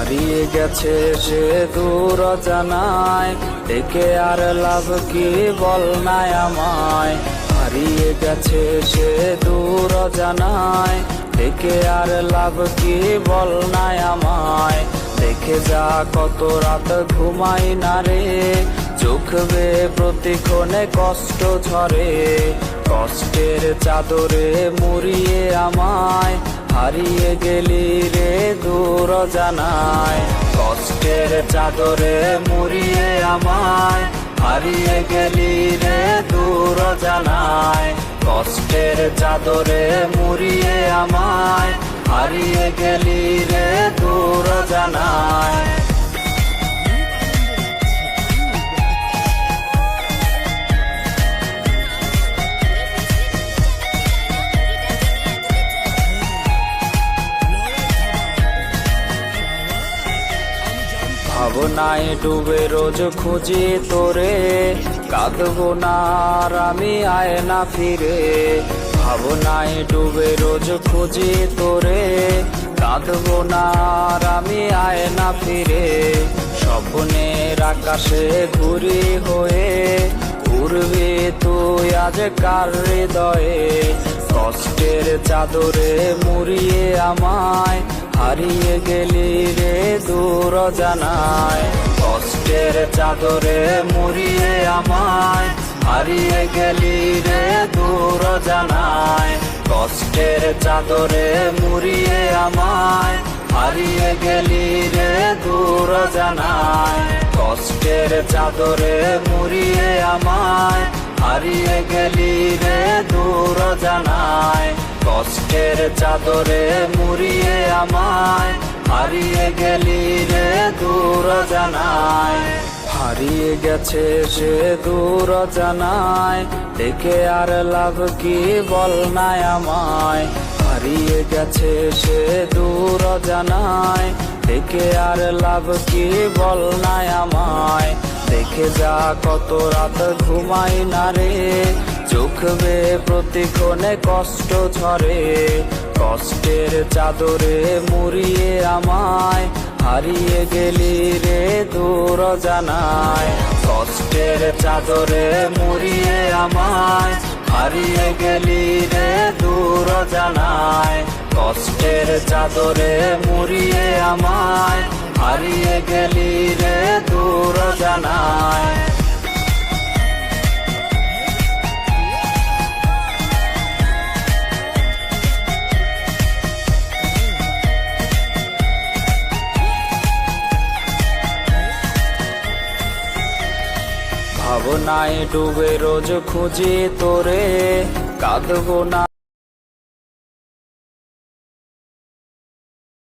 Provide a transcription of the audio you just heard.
হারিয়ে গেছে সে দূর জানায়, ডেকে আর লাভ কি বল নাই আমায়। হারিয়ে গেছে সে দূর জানায়, ডেকে আর লাভ কি বল নাই আমায়। দেখে যা কত রাত ঘুমাই না রে, চোখ বেয়ে প্রতিক্ষণে কষ্ট ঝরে। কষ্টের চাদরে মুড়িয়ে আমায়, হারিয়ে গেলি রে দূর জানায়। কষ্টের চাদরে মুড়িয়ে আমায়, হারিয়ে গেলি রে দূর জানায়। কষ্টের চাদরে মুড়িয়ে আমায়, হারিয়ে গেলি রে দূর জানায়। ভাবনায় ডুবে রোজ খুঁজি তোরে, কাঁদবো না আর আমি আয়না ফিরে। ভাবনায় ডুবে রোজ খুঁজি তোরে, কাঁদবো না আর আমি আয়না ফিরে। স্বপ্নের আকাশে ঘুরি হয়ে, উড়বি তুই আজ কার হৃদয়ে। কষ্টের চাদরে মুড়িয়ে আমায়, হারিয়ে গেলি রে দূর জানায়। কষ্টের চাদরে মুড়িয়ে আমায়, হারিয়ে গেলি রে দূর জানায়। কষ্টের চাদরে মুড়িয়ে আমায়, হারিয়ে গেলি রে দূর জানায়। কষ্টের চাদরে মুড়িয়ে আমায়, হারিয়ে গেলি রে দূর জানায়। কষ্টের চাদরে মুড়িয়ে আমায়, হারিয়ে গেলি রে দূর জানায়। হারিয়ে গেছে সে দূর জানায়, ডেকে আর লাভ কি বল নাই আমায়। হারিয়ে গেছে সে দূর জানায়, ডেকে আর লাভ কি বল নাই আমায়। দেখে যা কত রাত ঘুমাই না রে, চোখ বেয়ে প্রতিক্ষণে কষ্ট ঝরে। কষ্টের চাদরে মুড়িয়ে আমায়, হারিয়ে গেলি রে দূর জানায়। কষ্টের চাদরে মুড়িয়ে আমায়, হারিয়ে গেলি রে দূর জানায়। কষ্টের চাদরে মুড়িয়ে আমায়, হারিয়ে গেলি রে দূর জানায়। ভাবনায় ডুবে রোজ খুঁজি তোরে, কাঁদবো না